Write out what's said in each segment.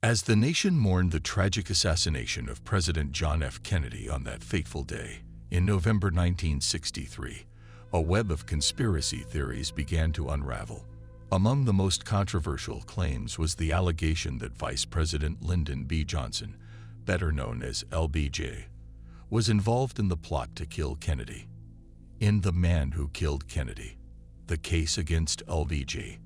As the nation mourned the tragic assassination of President John F. Kennedy on that fateful day, in November 1963, a web of conspiracy theories began to unravel. Among the most controversial claims was the allegation that Vice President Lyndon B. Johnson, better known as LBJ, was involved in the plot to kill Kennedy. In The Man Who Killed Kennedy, The Case Against LBJ,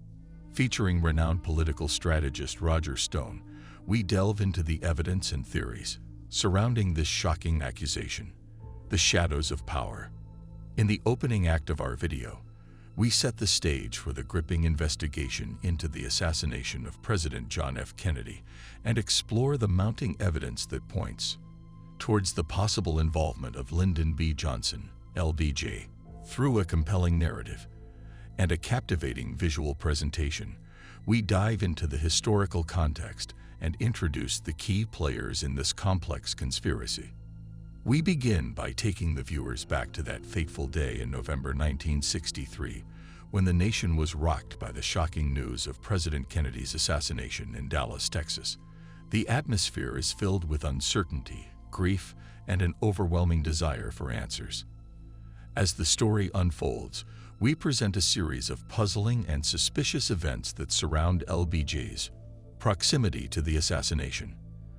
featuring renowned political strategist Roger Stone, we delve into the evidence and theories surrounding this shocking accusation, the shadows of power. In the opening act of our video, we set the stage for the gripping investigation into the assassination of President John F. Kennedy and explore the mounting evidence that points towards the possible involvement of Lyndon B. Johnson, LBJ, through a compelling narrative and a captivating visual presentation. We dive into the historical context and introduce the key players in this complex conspiracy. We begin by taking the viewers back to that fateful day in November 1963, when the nation was rocked by the shocking news of President Kennedy's assassination in Dallas, Texas. The atmosphere is filled with uncertainty, grief, and an overwhelming desire for answers. As the story unfolds, we present a series of puzzling and suspicious events that surround LBJ's proximity to the assassination.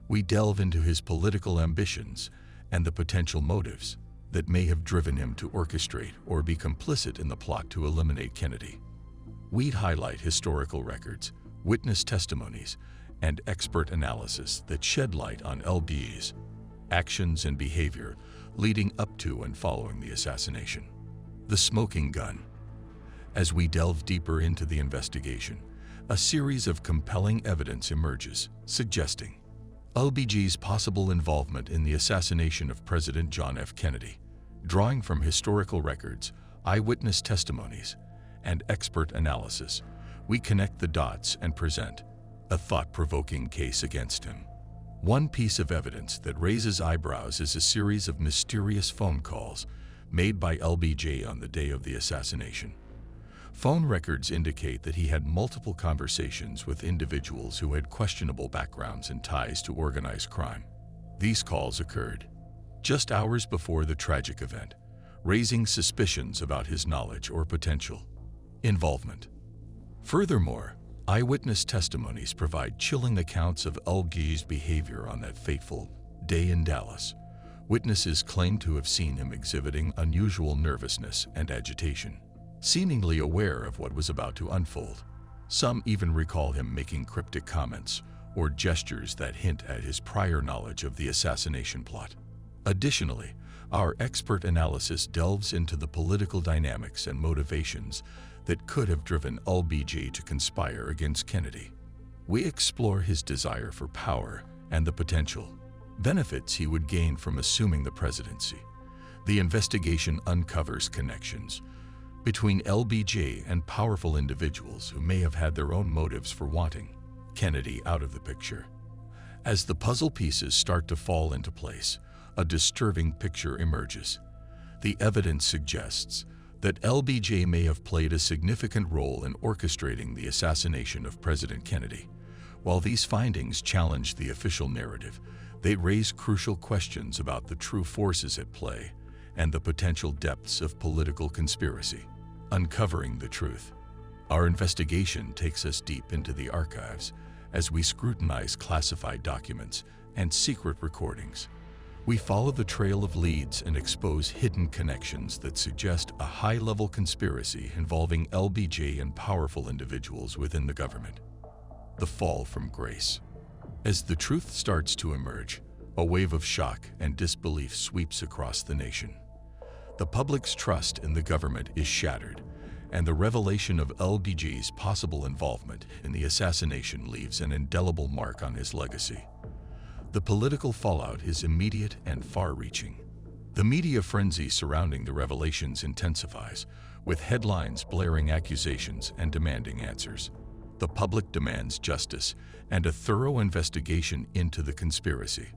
We delve into his political ambitions and the potential motives that may have driven him to orchestrate or be complicit in the plot to eliminate Kennedy. We highlight historical records, witness testimonies, and expert analysis that shed light on LBJ's actions and behavior leading up to and following the assassination. The smoking gun. As we delve deeper into the investigation, a series of compelling evidence emerges, suggesting LBJ's possible involvement in the assassination of President John F. Kennedy. Drawing from historical records, eyewitness testimonies, and expert analysis, we connect the dots and present a thought-provoking case against him. One piece of evidence that raises eyebrows is a series of mysterious phone calls made by LBJ on the day of the assassination. Phone records indicate that he had multiple conversations with individuals who had questionable backgrounds and ties to organized crime. These calls occurred just hours before the tragic event, raising suspicions about his knowledge or potential involvement. Furthermore, eyewitness testimonies provide chilling accounts of LBJ's behavior on that fateful day in Dallas. Witnesses claim to have seen him exhibiting unusual nervousness and agitation, seemingly aware of what was about to unfold. Some even recall him making cryptic comments or gestures that hint at his prior knowledge of the assassination plot. Additionally, our expert analysis delves into the political dynamics and motivations that could have driven LBJ to conspire against Kennedy. We explore his desire for power and the potential benefits he would gain from assuming the presidency. The investigation uncovers connections between LBJ and powerful individuals who may have had their own motives for wanting Kennedy out of the picture. As the puzzle pieces start to fall into place, a disturbing picture emerges. The evidence suggests that LBJ may have played a significant role in orchestrating the assassination of President Kennedy. While these findings challenge the official narrative, they raise crucial questions about the true forces at play and the potential depths of political conspiracy. Uncovering the truth. Our investigation takes us deep into the archives as we scrutinize classified documents and secret recordings. We follow the trail of leads and expose hidden connections that suggest a high-level conspiracy involving LBJ and powerful individuals within the government. The fall from grace. As the truth starts to emerge, a wave of shock and disbelief sweeps across the nation. The public's trust in the government is shattered, and the revelation of LBJ's possible involvement in the assassination leaves an indelible mark on his legacy. The political fallout is immediate and far-reaching. The media frenzy surrounding the revelations intensifies, with headlines blaring accusations and demanding answers. The public demands justice and a thorough investigation into the conspiracy.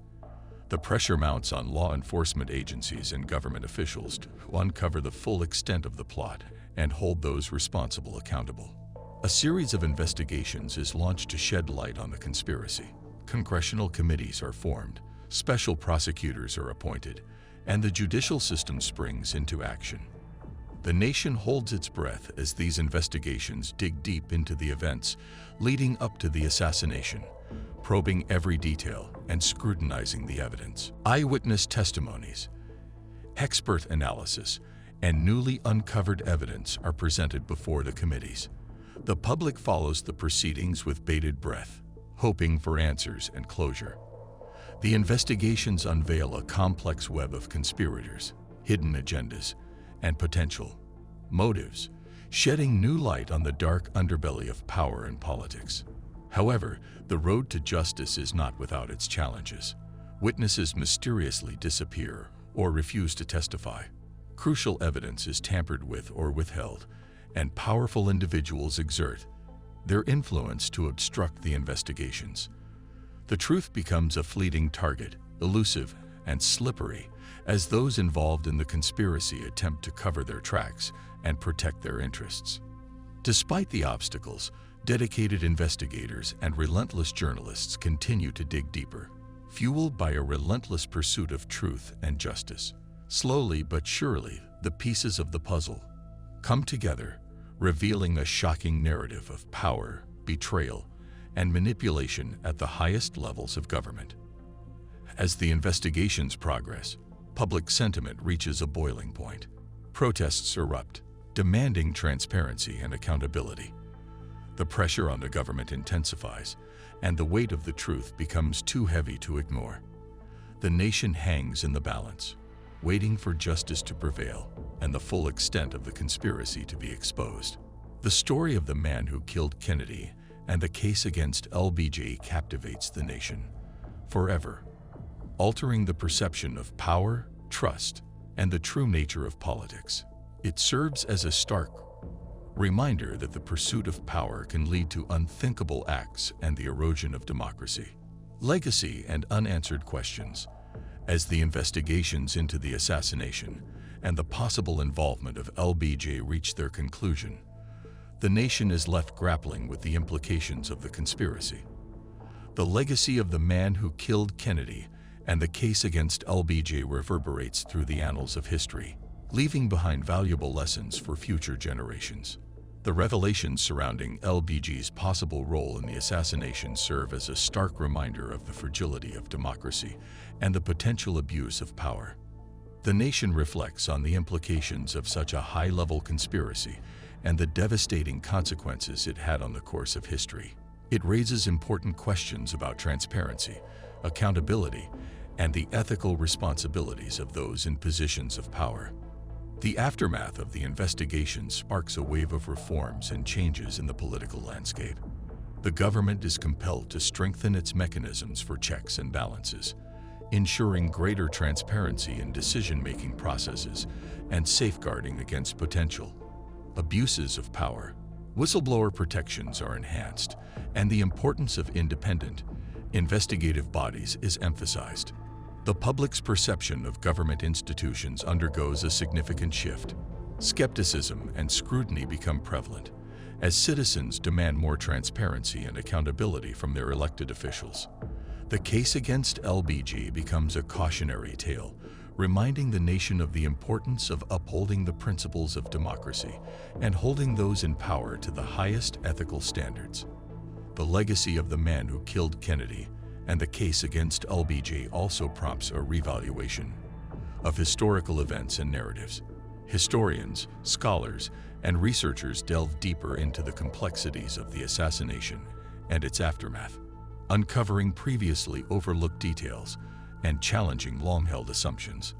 The pressure mounts on law enforcement agencies and government officials to uncover the full extent of the plot and hold those responsible accountable. A series of investigations is launched to shed light on the conspiracy, Congressional committees are formed, special prosecutors are appointed, and the judicial system springs into action. The nation holds its breath as these investigations dig deep into the events leading up to the assassination, probing every detail and scrutinizing the evidence. Eyewitness testimonies, expert analysis, and newly uncovered evidence are presented before the committees. The public follows the proceedings with bated breath, hoping for answers and closure. The investigations unveil a complex web of conspirators, hidden agendas, and potential motives, shedding new light on the dark underbelly of power and politics. However, the road to justice is not without its challenges. Witnesses mysteriously disappear or refuse to testify. Crucial evidence is tampered with or withheld, and powerful individuals exert their influence to obstruct the investigations. The truth becomes a fleeting target, elusive and slippery, as those involved in the conspiracy attempt to cover their tracks and protect their interests. Despite the obstacles, dedicated investigators and relentless journalists continue to dig deeper, fueled by a relentless pursuit of truth and justice. Slowly but surely, the pieces of the puzzle come together, revealing a shocking narrative of power, betrayal, and manipulation at the highest levels of government. As the investigations progress, public sentiment reaches a boiling point. Protests erupt, demanding transparency and accountability. The pressure on the government intensifies, and the weight of the truth becomes too heavy to ignore. The nation hangs in the balance, waiting for justice to prevail and the full extent of the conspiracy to be exposed. The story of the man who killed Kennedy and the case against LBJ captivates the nation forever, altering the perception of power, trust, and the true nature of politics. It serves as a stark reminder that the pursuit of power can lead to unthinkable acts and the erosion of democracy. Legacy and unanswered questions. As the investigations into the assassination and the possible involvement of LBJ reach their conclusion, the nation is left grappling with the implications of the conspiracy. The legacy of the man who killed Kennedy and the case against LBJ reverberates through the annals of history, leaving behind valuable lessons for future generations. The revelations surrounding LBJ's possible role in the assassination serve as a stark reminder of the fragility of democracy and the potential abuse of power. The nation reflects on the implications of such a high-level conspiracy and the devastating consequences it had on the course of history. It raises important questions about transparency, accountability, and the ethical responsibilities of those in positions of power. The aftermath of the investigation sparks a wave of reforms and changes in the political landscape. The government is compelled to strengthen its mechanisms for checks and balances, ensuring greater transparency in decision-making processes and safeguarding against potential abuses of power. Whistleblower protections are enhanced, and the importance of independent, investigative bodies is emphasized. The public's perception of government institutions undergoes a significant shift. Skepticism and scrutiny become prevalent, as citizens demand more transparency and accountability from their elected officials. The case against LBJ becomes a cautionary tale, reminding the nation of the importance of upholding the principles of democracy and holding those in power to the highest ethical standards. The legacy of the man who killed Kennedy and the case against LBJ also prompts a revaluation of historical events and narratives. Historians, scholars, and researchers delve deeper into the complexities of the assassination and its aftermath, uncovering previously overlooked details and challenging long-held assumptions.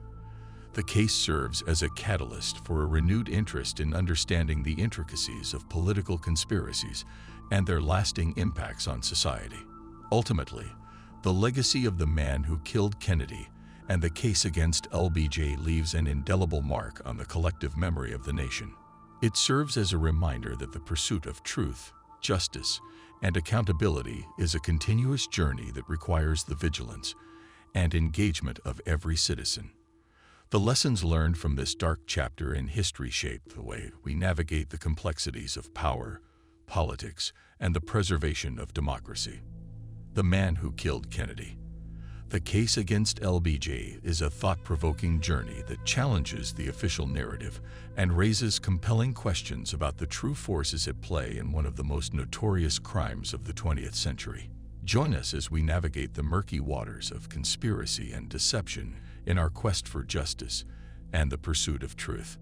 The case serves as a catalyst for a renewed interest in understanding the intricacies of political conspiracies and their lasting impacts on society. Ultimately, the legacy of the man who killed Kennedy and the case against LBJ leaves an indelible mark on the collective memory of the nation. It serves as a reminder that the pursuit of truth, justice, and accountability is a continuous journey that requires the vigilance and engagement of every citizen. The lessons learned from this dark chapter in history shape the way we navigate the complexities of power, politics, and the preservation of democracy. the man who killed Kennedy. The case against LBJ is a thought-provoking journey that challenges the official narrative and raises compelling questions about the true forces at play in one of the most notorious crimes of the 20th century. Join us as we navigate the murky waters of conspiracy and deception in our quest for justice and the pursuit of truth.